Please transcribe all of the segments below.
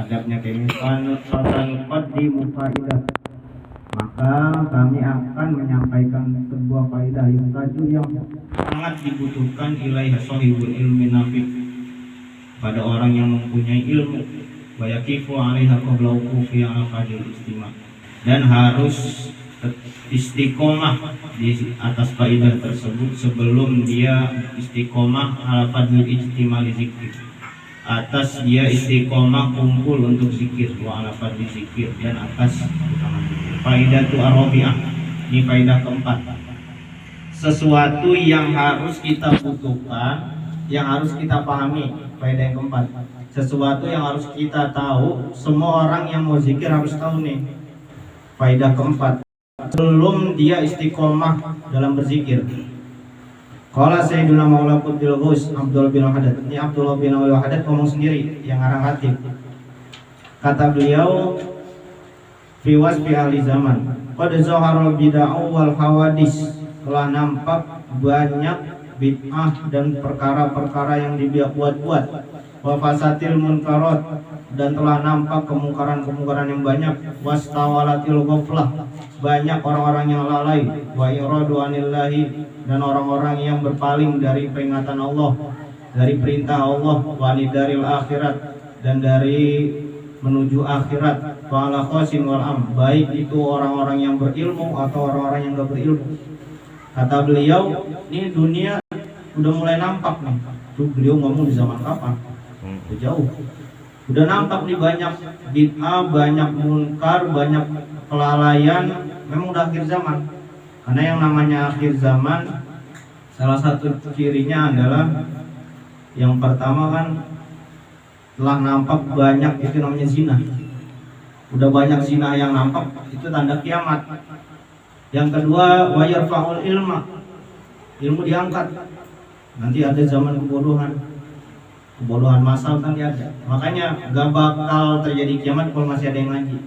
adabnya kemisan fasanuqaddimu faidah, maka kami akan menyampaikan sebuah faedah yang sangat dibutuhkan ilaiha sahibul ilmi nafi, pada orang yang mempunyai ilmu, wa yaqifu 'alaiha qabla wuqufi 'ala qadil istima', dan harus istiqomah di atas faedah tersebut sebelum dia istiqomah ala fadlil ijtima' li zikir, atas dia istiqomah kumpul untuk zikir, wa ala fadli zikir, dan atas faedah tu arabiah. Ini faedah keempat, sesuatu yang harus kita butuhkan, yang harus kita pahami. Faedah yang keempat, sesuatu yang harus kita tahu, semua orang yang mau zikir harus tahu nih. Faedah keempat, sebelum dia istiqomah dalam berzikir. Qala Sayyiduna Maula Qutbil Ghus Abdul bin Wahadad. Ini Abdullah bin Wahadad ngomong sendiri, yang arang hatib. Kata beliau, fi wasfi ahli zaman, qad zaharul bid'ah wal hawadis, telah nampak banyak bid'ah dan perkara-perkara yang dibuat-buat, wa fasatil munkarat, dan telah nampak kemungkaran-kemungkaran yang banyak, wastawalatil ghaflah, banyak orang-orang yang lalai, wa iradu anillahi, dan orang-orang yang berpaling dari peringatan Allah, dari perintah Allah, wa nidaril akhirat, dan dari menuju akhirat, wa ala qasim wal am, baik itu orang-orang yang berilmu atau orang-orang yang enggak berilmu. Kata beliau, ini dunia udah mulai nampak nih. Tuh beliau ngomong di zaman kapan? Udah jauh. Udah nampak nih banyak bid'ah, banyak munkar, banyak kelalaian. Memang udah akhir zaman. Karena yang namanya akhir zaman, salah satu cirinya adalah yang pertama kan telah nampak banyak itu namanya zina. Udah banyak zina yang nampak, itu tanda kiamat. Yang kedua, wa yarfa'ul ilma, ilmu diangkat. Nanti ada zaman kebodohan massal kan ada. Makanya gak bakal terjadi kiamat kalau masih ada yang ngaji.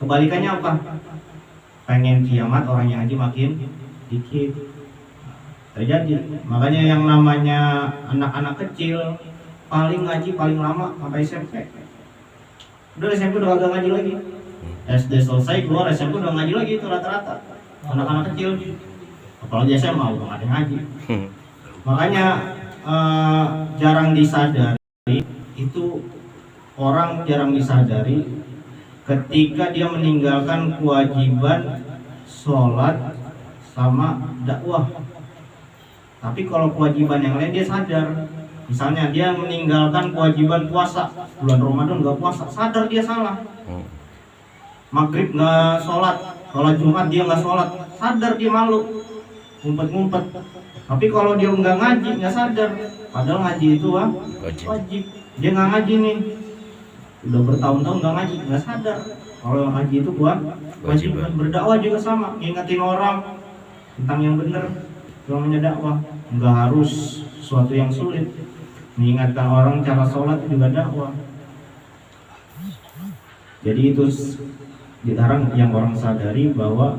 Kebalikannya apa? Pengen kiamat, orang yang ngaji makin dikit. Terjadi. Makanya yang namanya anak-anak kecil paling ngaji paling lama sampai SMP. Udah SMP udah agak ngaji lagi. SD selesai keluar SMP udah ngaji lagi, itu rata-rata anak-anak kecil. Apalagi SMA udah nggak ada ngaji. Makanya jarang disadari, itu orang jarang disadari ketika dia meninggalkan kewajiban sholat sama dakwah. Tapi kalau kewajiban yang lain dia sadar. Misalnya dia meninggalkan kewajiban puasa, bulan Ramadan nggak puasa, sadar dia salah. Maghrib nggak sholat, sholat Jumat dia nggak sholat, sadar dia malu, ngumpet-ngumpet. Tapi kalau dia nggak ngaji, nggak sadar, padahal ngaji itu wajib. Dia nggak ngaji nih, udah bertahun-tahun nggak ngaji, nggak sadar. Kalau ngaji itu wajib. Berdakwah juga sama, ngingetin orang tentang yang benar, namanya dakwah. Nggak harus sesuatu yang sulit. Mengingatkan orang cara sholat itu juga dakwah. Jadi itu dilarang yang orang sadari bahwa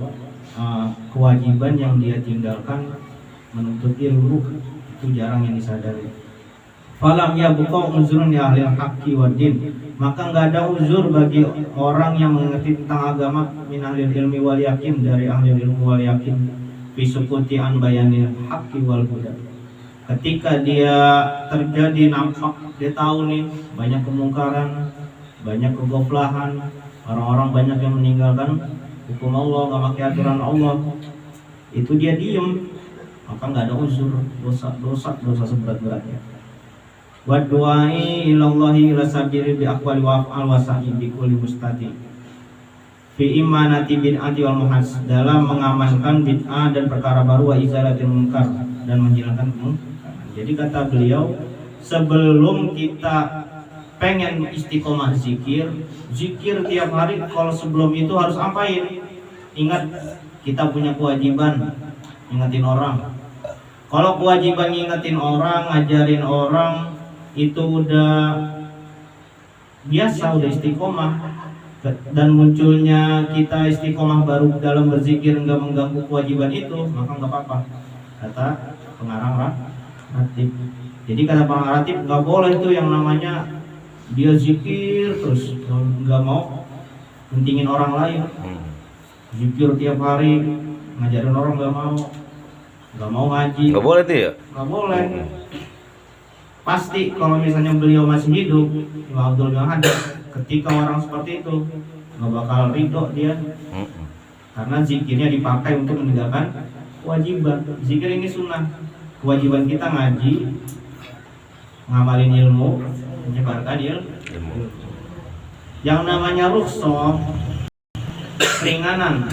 kewajiban yang dia tinggalkan menuntut ilmu itu jarang yang disadari. Falam yabqa uzrun li ahli al-haqqi wad din, maka enggak ada uzur bagi orang yang mengerti tentang agama, min ahli ilmi wal yakin, dari ahli ilmu wal yakin, fi sukuti an bayanil haqqi wal huda. Ketika dia terjadi nampak, dia tahu nih banyak kemungkaran, banyak kegoflahan, orang-orang banyak yang meninggalkan hukum Allah, nggak pakai aturan Allah, itu dia diem, maka nggak ada uzur, dosa seberat-beratnya. Wa du'ai ilallahi ila sabiri bi aqwali wa af'al wa sa'i bi kulli mustati fi imanati bid'ati wal muhas, dalam mengamankan bid'ah dan perkara baru, wa izalatil munkar, dan menghilangkan kemungkaran. Jadi kata beliau, sebelum kita pengen istiqomah zikir tiap hari, kalau sebelum itu harus apain? Ingat, kita punya kewajiban ingetin orang. Kalau kewajiban ingetin orang, ngajarin orang, itu udah biasa, udah istiqomah, dan munculnya kita istiqomah baru dalam berzikir nggak mengganggu kewajiban itu, maka nggak apa-apa, kata pengarang ratib. Jadi kata pengarang ratib, nggak boleh itu yang namanya dia zikir terus, nggak mau mentingin orang lain, zikir tiap hari, ngajarin orang nggak mau ngaji, Nggak boleh tuh ya? nggak boleh. Pasti kalau misalnya beliau masih hidup, Imam Abdul bin Haddad, ketika orang seperti itu nggak bakal ridho dia, karena zikirnya dipakai untuk meninggalkan kewajiban. Zikir ini sunnah, kewajiban kita ngaji, ngamalin ilmu, menyebarkan ilmu. Yang namanya rukhsah, keringanan,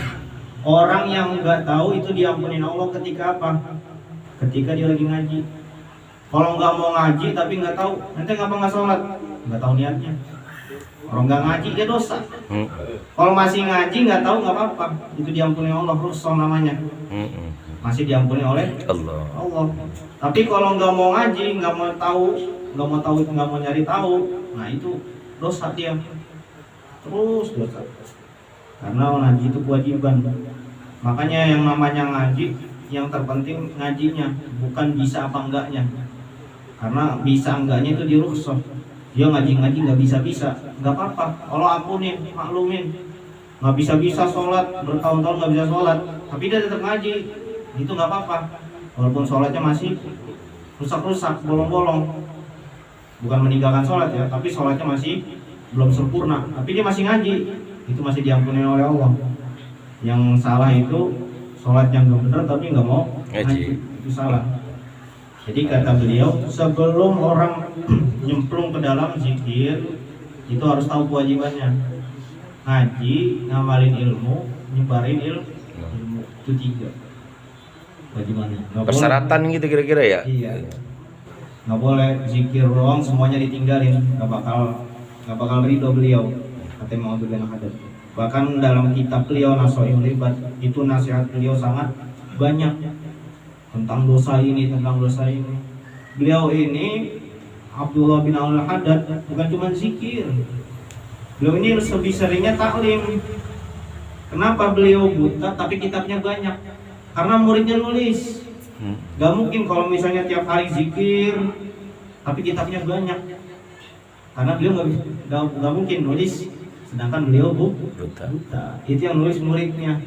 orang yang nggak tahu itu diampunin Allah ketika apa? Ketika dia lagi ngaji. Kalau nggak mau ngaji tapi nggak tahu, nanti ngapa nggak sholat? Nggak tahu niatnya. Orang nggak ngaji dia dosa. Kalau masih ngaji nggak tahu nggak apa-apa, itu diampuni Allah, rukhsah namanya. Masih diampuni oleh Allah. Tapi kalau nggak mau ngaji, nggak mau nyari tahu, nah itu dosa dia. Terus dosa. Karena ngaji itu kewajiban. Makanya yang namanya ngaji, yang terpenting ngajinya, bukan bisa apa enggaknya. Karena bisa enggaknya itu dirukhsah. Dia ngaji-ngaji nggak bisa-bisa, nggak apa-apa. Allah ampunin, maklumin. Nggak bisa-bisa sholat, bertahun-tahun nggak bisa sholat, tapi dia tetap ngaji, itu nggak apa-apa. Walaupun sholatnya masih rusak-rusak, bolong-bolong. Bukan meninggalkan sholat ya, tapi sholatnya masih belum sempurna. Tapi dia masih ngaji, itu masih diampuni oleh Allah. Yang salah itu sholat yang nggak benar tapi nggak mau ngaji, itu salah. Jadi kata beliau, sebelum orang nyemplung ke dalam zikir, itu harus tahu kewajibannya. Ngaji, ngamalin ilmu, nyebarin ilmu, itu 3 kewajibannya. Persyaratan boleh, gitu kira-kira ya? Iya. Nggak boleh zikir doang semuanya ditinggalin, nggak bakal ridho beliau, kata Imam Abdul bin Haddad. Bahkan dalam kitab beliau Nasoihul Ibad, itu nasihat beliau sangat banyak tentang dosa ini, tentang dosa ini. Beliau ini Abdullah bin Al-Haddad bukan cuma zikir, beliau ini lebih seringnya taklim. Kenapa beliau buta tapi kitabnya banyak? Karena muridnya nulis. Gak mungkin kalau misalnya tiap hari zikir tapi kitabnya banyak, karena beliau gak mungkin nulis sedangkan beliau buta. Itu yang nulis muridnya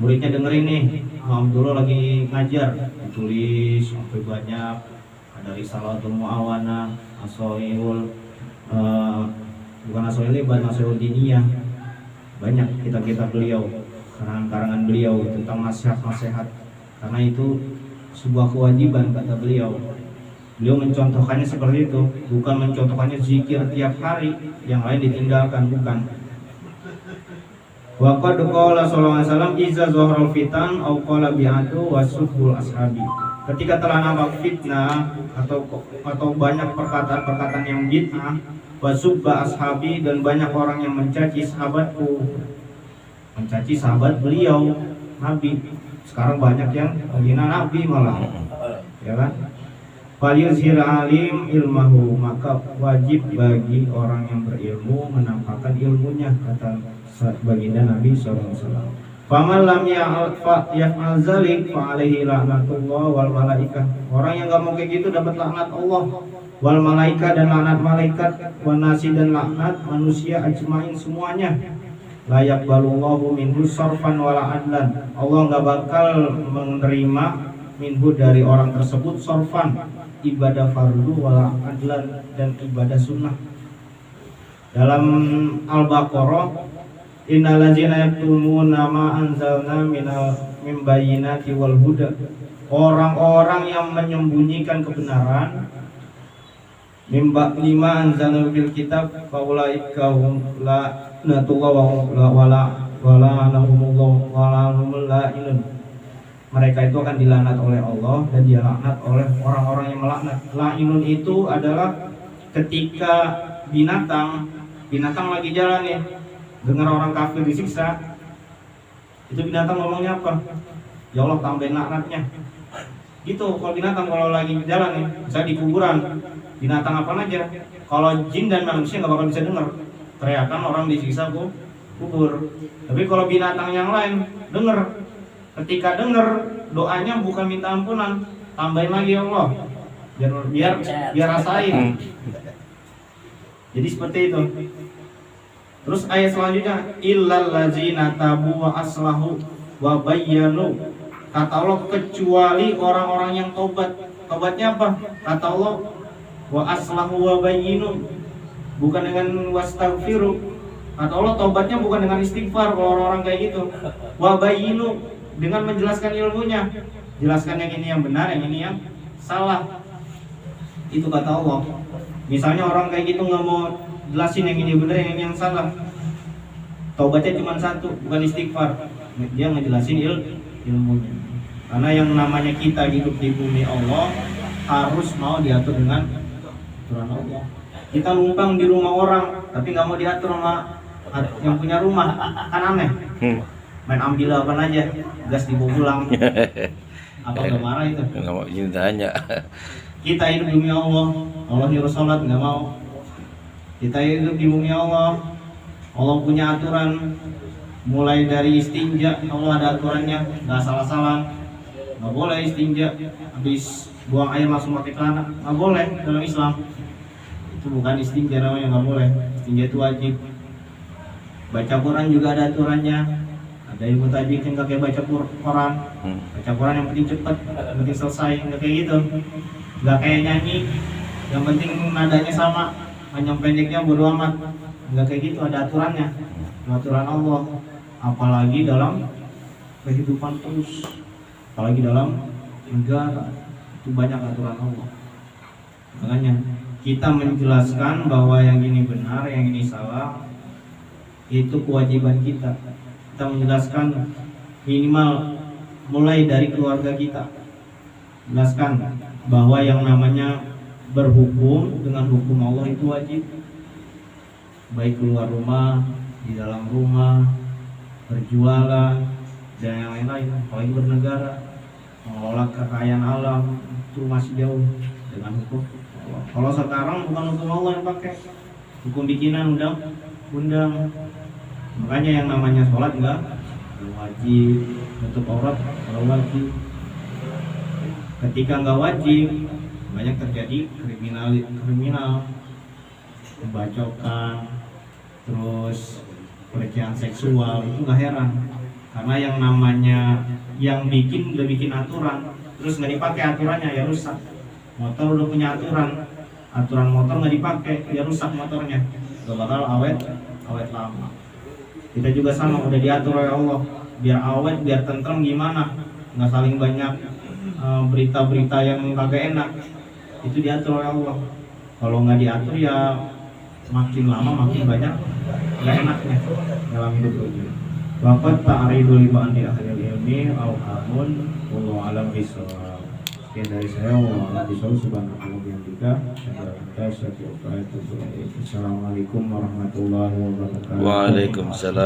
dengerin nih, Alhamdulillah lagi ngajar, ditulis sampai banyak. Ada Risalatul Mu'awana, Asoihul bukan Asoihul Ibad, Asoihul Diniyah. Banyak kitab-kitab beliau, karangan-karangan beliau tentang nasihat-nasihat. Karena itu sebuah kewajiban, kata beliau. Beliau mencontohkannya seperti itu, bukan mencontohkannya zikir tiap hari, yang lain ditinggalkan, bukan. Wa qad qala sallallahu alaihi wasallam iza zaharal fitan au qala bi'atu wasubbul ashabi. Ketika telah nampak fitnah atau banyak perkataan-perkataan yang bid'ah, wasubba ashabi, dan banyak orang yang mencaci sahabatku, mencaci sahabat beliau Nabi. Sekarang banyak yang menghina Nabi malah, ya kan? Falyuzhir alim ilmahu, maka wajib bagi orang yang berilmu menampakkan ilmunya, kata baginda Nabi SAW. Faman lam ya'al zalik fa alaihi laknatullah wal malaikah. Orang yang enggak mau kayak gitu dapat laknat Allah, wal malaikah, dan laknat malaikat, wan nasi, dan laknat manusia ajmain semuanya. La yaqbalullahu minhu sarfan wala adlan. Allah enggak bakal menerima minhu dari orang tersebut sarfan, ibadah fardu, wala adlan, dan ibadah sunnah. Dalam Al-Baqarah, innal ladzina yaktumuna ma anzalna min bayyinati wal huda. Orang-orang yang menyembunyikan kebenaran, mimba lima anzalna bil kitab faulaika hum la'natullah wala anahumul la'inun. Mereka itu akan dilaknat oleh Allah dan dia laknat oleh orang-orang yang melaknat. La'inun itu adalah ketika binatang lagi jalan nih, dengar orang kafir disiksa, itu binatang ngomongnya apa? Ya Allah, tambahin laknatnya. Gitu kalau binatang kalau lagi jalan nih, misalnya di kuburan, binatang apa aja. Kalau jin dan manusia nggak bakal bisa dengar teriakan orang disiksa kubur. Tapi kalau binatang yang lain dengar. Ketika dengar, doanya bukan minta ampunan, tambahin lagi ya Allah, biar rasain. Jadi seperti itu. Terus ayat selanjutnya, illal ladzina tabu wa aslahu wa bayyanu. Kata Allah, kecuali orang-orang yang tobat. Tobatnya apa? Kata Allah, wa aslahu wa bayyinu, bukan dengan wastaghfiru. Kata Allah, tobatnya bukan dengan istighfar kalau orang-orang kayak gitu. Wa bayyinu, dengan menjelaskan ilmunya. Jelaskan yang ini yang benar, yang ini yang salah. Itu kata Allah. Misalnya orang kayak gitu nggak mau jelasin yang ini benar, yang ini yang salah, taubatnya cuma satu, bukan istighfar. Dia ngejelasin ilmunya. Karena yang namanya kita hidup di bumi Allah harus mau diatur dengan aturan Allah. Kita numpang di rumah orang tapi nggak mau diatur sama yang punya rumah, kan aneh. Main ambil apa aja, gas dibawa pulang. Apa nggak marah itu? Nggak mau izin tanya. Kita hidup di bumi Allah, Allah nyuruh sholat nggak mau. Kita hidup di bumi Allah, Allah punya aturan. Mulai dari istinja, Allah ada aturannya, nggak salah-salah. Nggak boleh istinja habis buang air langsung pakai celana, nggak boleh dalam Islam. Itu bukan istinja namanya, nggak boleh. Istinja itu wajib. Baca Quran juga ada aturannya. Ada ilmu tajwid yang nggak kayak baca Quran. Baca Quran yang penting cepat, yang penting selesai, nggak kayak gitu. Nggak kayak nyanyi, yang penting nadanya sama, panjang pendeknya bodo amat. Nggak kayak gitu, ada aturannya. Aturan Allah. Apalagi dalam kehidupan terus, apalagi dalam negara, itu banyak aturan Allah. Makanya kita menjelaskan bahwa yang ini benar, yang ini salah, itu kewajiban kita. Kita menjelaskan minimal mulai dari keluarga kita. Jelaskan bahwa yang namanya berhukum dengan hukum Allah itu wajib. Baik keluar rumah, di dalam rumah, berjualan, dan yang lain-lain. Apalagi bernegara, mengelola kekayaan alam, itu masih jauh dengan hukum Allah. Kalau sekarang bukan hukum Allah yang pakai, hukum bikinan undang-undang. Makanya yang namanya sholat enggak wajib, tutup aurat kalau wajib. Ketika enggak wajib, banyak terjadi kriminal, pembacokan, terus pelecehan seksual. Itu nggak heran, karena yang namanya yang udah bikin aturan, terus nggak dipakai aturannya, ya rusak. Motor udah punya aturan motor nggak dipakai, ya rusak motornya, gak bakal awet lama. Kita juga sama, udah diatur oleh Allah, biar awet, biar tentrem gimana, nggak saling banyak berita-berita yang kagak enak, itu diatur oleh Allah. Kalau nggak diatur ya makin lama makin banyak nggak enaknya dalam hidup itu. Waqad ta'ridu li ba'di ahli ilmi au amun wallahu alam bisawab. Sekian dari saya, wallahu alam bisawab. Subhanallah bihamdika, Assalamualaikum warahmatullahi wabarakatuh. Waalaikumsalam.